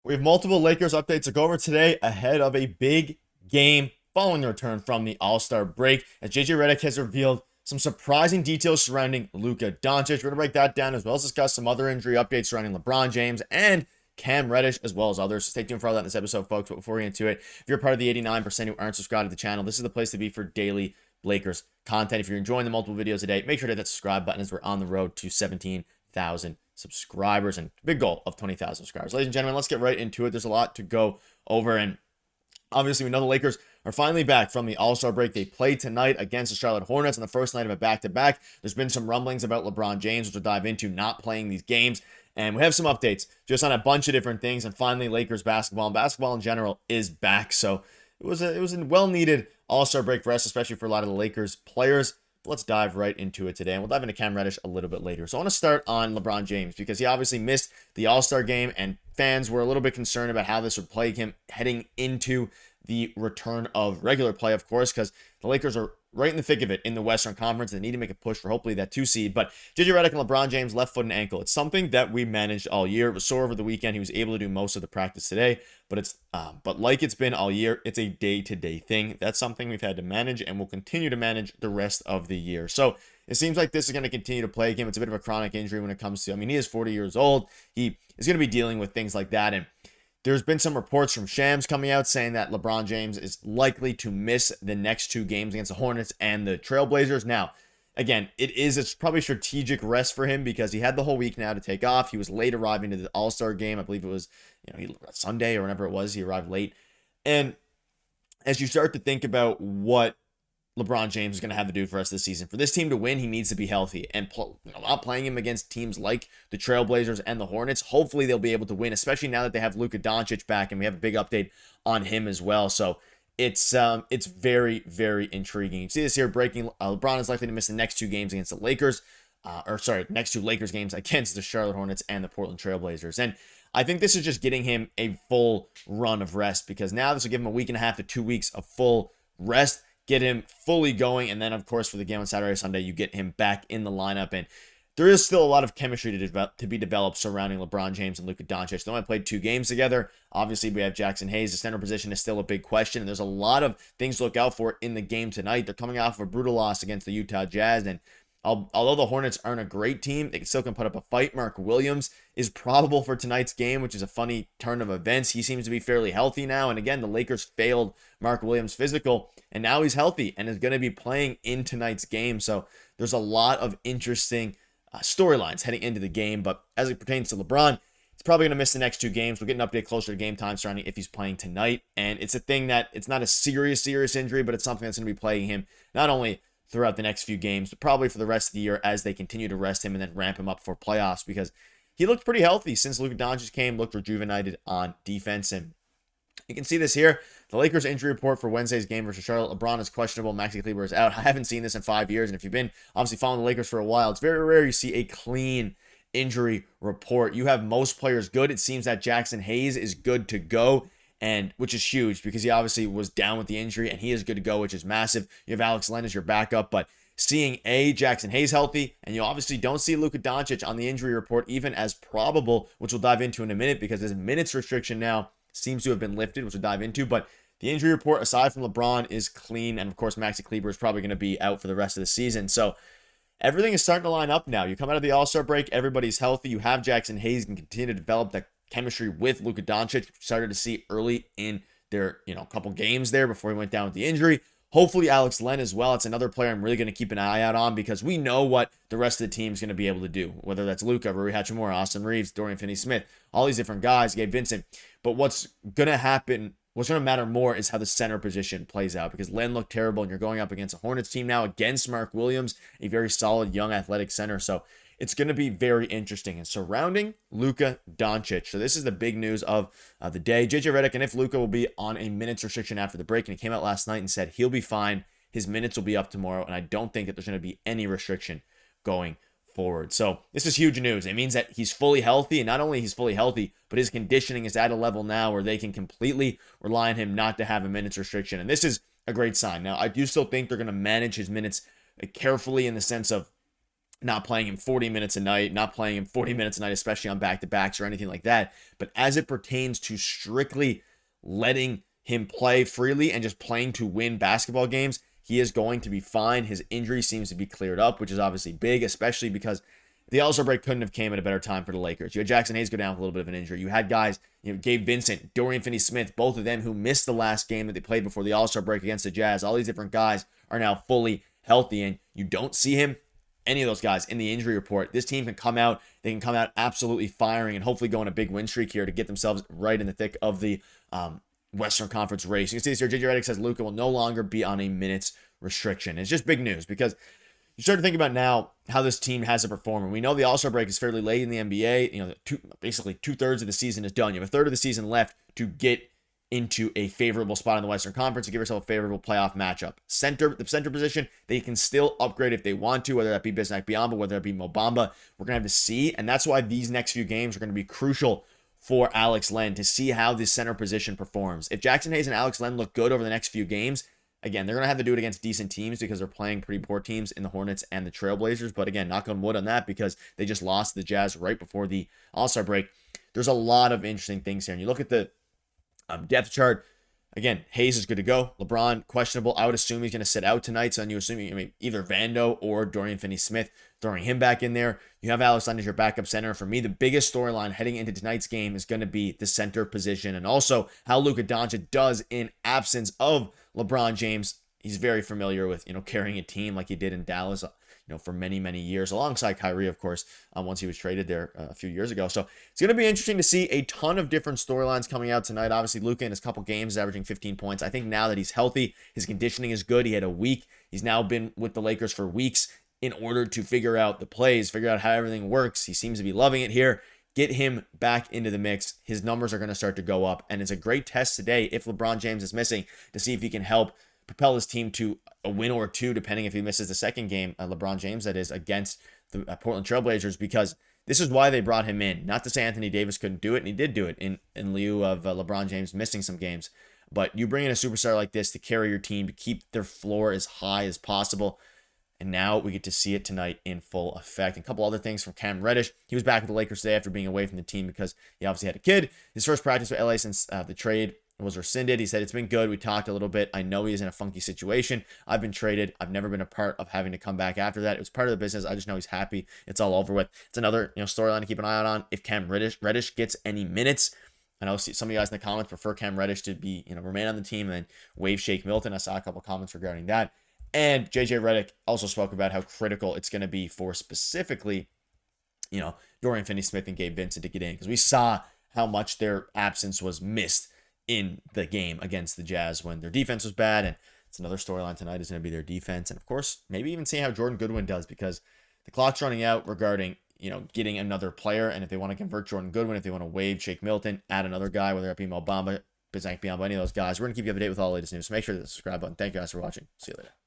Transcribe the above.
We have multiple Lakers updates to go over today ahead of a big game following the return from the All-Star break, as JJ Redick has revealed some surprising details surrounding Luka Doncic. We're going to break that down as well as discuss some other injury updates surrounding LeBron James and Cam Reddish, as well as others. So stay tuned for all that in this episode, folks. But before we get into it, if you're part of the 89% who aren't subscribed to the channel, this is the place to be for daily Lakers content. If you're enjoying the multiple videos a day, make sure to hit that subscribe button as we're on the road to 17,000 subscribers and big goal of 20,000 subscribers. Ladies and gentlemen, let's get right into it. There's a lot to go over, and obviously we know the Lakers are finally back from the All-Star break. They played tonight against the Charlotte Hornets on the first night of a back-to-back. There's been some rumblings about LeBron James, which we'll dive into, not playing these games. And we have some updates just on a bunch of different things. And finally, Lakers basketball and basketball in general is back. So it was a well-needed All-Star break for us, especially for a lot of the Lakers players. Let's dive right into it today, and we'll dive into Cam Reddish a little bit later. So I want to start on LeBron James because he obviously missed the All-Star game, and fans were a little bit concerned about how this would plague him heading into the return of regular play, of course, because the Lakers are right in the thick of it in the Western Conference. They need to make a push for hopefully that 2 seed. But JJ Redick and LeBron James, left foot and ankle. It's something that we managed all year. It was sore over the weekend. He was able to do most of the practice today, but like it's been all year, it's a day-to-day thing. That's something we've had to manage and will continue to manage the rest of the year. So it seems like this is going to continue to plague him. It's a bit of a chronic injury when it comes to, he is 40 years old. He is going to be dealing with things like that. And there's been some reports from Shams coming out saying that LeBron James is likely to miss the next 2 games against the Hornets and the Trailblazers. Now, again, it's probably strategic rest for him because he had the whole week now to take off. He was late arriving to the All-Star game. I believe it was, Sunday or whenever it was. He arrived late. And as you start to think about what LeBron James is going to have to do for us this season, for this team to win, he needs to be healthy. And not playing him against teams like the Trailblazers and the Hornets, hopefully they'll be able to win, especially now that they have Luka Doncic back, and we have a big update on him as well. So it's very, very intriguing. You see this here breaking. LeBron is likely to miss the next 2 games against the Lakers, next 2 Lakers games against the Charlotte Hornets and the Portland Trailblazers. And I think this is just getting him a full run of rest, because now this will give him a week and a half to 2 weeks of full rest, get him fully going, and then of course for the game on Saturday or Sunday, you get him back in the lineup. And there is still a lot of chemistry to be developed surrounding LeBron James and Luka Doncic. They only played 2 games together. Obviously, we have Jackson Hayes. The center position is still a big question, and there's a lot of things to look out for in the game tonight. They're coming off of a brutal loss against the Utah Jazz, and although the Hornets aren't a great team, they still can put up a fight. Mark Williams is probable for tonight's game, which is a funny turn of events. He seems to be fairly healthy now. And again, the Lakers failed Mark Williams' physical, and now he's healthy and is going to be playing in tonight's game. So there's a lot of interesting storylines heading into the game. But as it pertains to LeBron, he's probably going to miss the next 2 games. We'll get an update closer to game time surrounding if he's playing tonight. And it's a thing that it's not a serious injury, but it's something that's going to be plaguing him not only throughout the next few games, but probably for the rest of the year as they continue to rest him and then ramp him up for playoffs, because he looked pretty healthy since Luka Doncic came, looked rejuvenated on defense. And you can see this here. The Lakers injury report for Wednesday's game versus Charlotte. LeBron is questionable. Maxi Kleber is out. I haven't seen this in 5 years. And if you've been obviously following the Lakers for a while, it's very rare you see a clean injury report. You have most players good. It seems that Jackson Hayes is good to go, and which is huge because he obviously was down with the injury and he is good to go, which is massive. You have Alex Len as your backup, but seeing Jackson Hayes healthy, and you obviously don't see Luka Doncic on the injury report even as probable, which we'll dive into in a minute because his minutes restriction now seems to have been lifted, which we'll dive into. But the injury report, aside from LeBron, is clean, and of course Maxi Kleber is probably going to be out for the rest of the season. So everything is starting to line up now. You come out of the All-Star break, everybody's healthy. You have Jackson Hayes can continue to develop that chemistry with Luka Doncic, which we started to see early in their couple games there before he went down with the injury. Hopefully Alex Len as well. It's another player I'm really going to keep an eye out on because we know what the rest of the team is going to be able to do, whether that's Luka, Hachimura, Austin Reaves, Dorian Finney-Smith, all these different guys, Gabe Vincent. But what's going to matter more is how the center position plays out, because Len looked terrible and you're going up against a Hornets team now against Mark Williams, a very solid young athletic center. So it's going to be very interesting. And surrounding Luka Doncic, so this is the big news of the day. JJ Redick, and if Luka will be on a minutes restriction after the break, and he came out last night and said he'll be fine. His minutes will be up tomorrow, and I don't think that there's going to be any restriction going forward. So this is huge news. It means that he's fully healthy, and not only he's fully healthy, but his conditioning is at a level now where they can completely rely on him not to have a minutes restriction. And this is a great sign. Now, I do still think they're going to manage his minutes carefully in the sense of not playing him 40 minutes a night, not playing him 40 minutes a night, especially on back-to-backs or anything like that. But as it pertains to strictly letting him play freely and just playing to win basketball games, he is going to be fine. His injury seems to be cleared up, which is obviously big, especially because the All-Star break couldn't have came at a better time for the Lakers. You had Jackson Hayes go down with a little bit of an injury. You had guys, Gabe Vincent, Dorian Finney-Smith, both of them who missed the last game that they played before the All-Star break against the Jazz. All these different guys are now fully healthy, and you don't see him, any of those guys, in the injury report. This team can come out, they can come out absolutely firing and hopefully go on a big win streak here to get themselves right in the thick of the Western Conference race. You can see this here, JJ Redick says Luka will no longer be on a minutes restriction. It's just big news because you start to think about now how this team has to perform. And we know the All-Star break is fairly late in the NBA. Basically 2/3 of the season is done. You have a third of the season left to get into a favorable spot in the Western Conference to give yourself a favorable playoff matchup. The center position, they can still upgrade if they want to, whether that be Bismack Biyombo, whether that be Mo Bamba. We're going to have to see, and that's why these next few games are going to be crucial for Alex Len to see how this center position performs. If Jackson Hayes and Alex Len look good over the next few games, again, they're going to have to do it against decent teams because they're playing pretty poor teams in the Hornets and the Trailblazers. But again, knock on wood on that because they just lost the Jazz right before the All-Star break. There's a lot of interesting things here. And you look at the depth chart. Again, Hayes is good to go. LeBron, questionable. I would assume he's going to sit out tonight. So then you assume either Vando or Dorian Finney-Smith, throwing him back in there. You have Alex Len as your backup center. For me, the biggest storyline heading into tonight's game is going to be the center position and also how Luka Doncic does in absence of LeBron James. He's very familiar with, carrying a team like he did in Dallas, for many, many years, alongside Kyrie, of course, once he was traded there a few years ago. So it's going to be interesting to see a ton of different storylines coming out tonight. Obviously, Luka in his couple games is averaging 15 points. I think now that he's healthy, his conditioning is good. He had a week. He's now been with the Lakers for weeks in order to figure out the plays, figure out how everything works. He seems to be loving it here. Get him back into the mix. His numbers are going to start to go up. And it's a great test today, if LeBron James is missing, to see if he can help propel his team to a win or two, depending if he misses the second game, LeBron James, that is, against the Portland Trailblazers, because this is why they brought him in. Not to say Anthony Davis couldn't do it, and he did do it in lieu of LeBron James missing some games. But you bring in a superstar like this to carry your team, to keep their floor as high as possible. And now we get to see it tonight in full effect. And a couple other things from Cam Reddish. He was back with the Lakers today after being away from the team because he obviously had a kid. His first practice with LA since the trade was rescinded. He said, it's been good. We talked a little bit. I know he is in a funky situation. I've been traded. I've never been a part of having to come back after that. It was part of the business. I just know he's happy. It's all over with. It's another storyline to keep an eye out on. If Cam Reddish gets any minutes, I know some of you guys in the comments prefer Cam Reddish to be, remain on the team and then waive Shake Milton. I saw a couple comments regarding that. And JJ Redick also spoke about how critical it's going to be for specifically, Dorian Finney-Smith and Gabe Vincent to get in, because we saw how much their absence was missed in the game against the Jazz when their defense was bad. And it's another storyline tonight is going to be their defense. And of course, maybe even see how Jordan Goodwin does, because the clock's running out regarding, getting another player. And if they want to convert Jordan Goodwin, if they want to waive Shake Milton, add another guy, whether it be Mo Bamba, Bismack Biyombo, any of those guys, we're going to keep you up to date with all the latest news. So make sure to hit the subscribe button. Thank you guys for watching. See you later.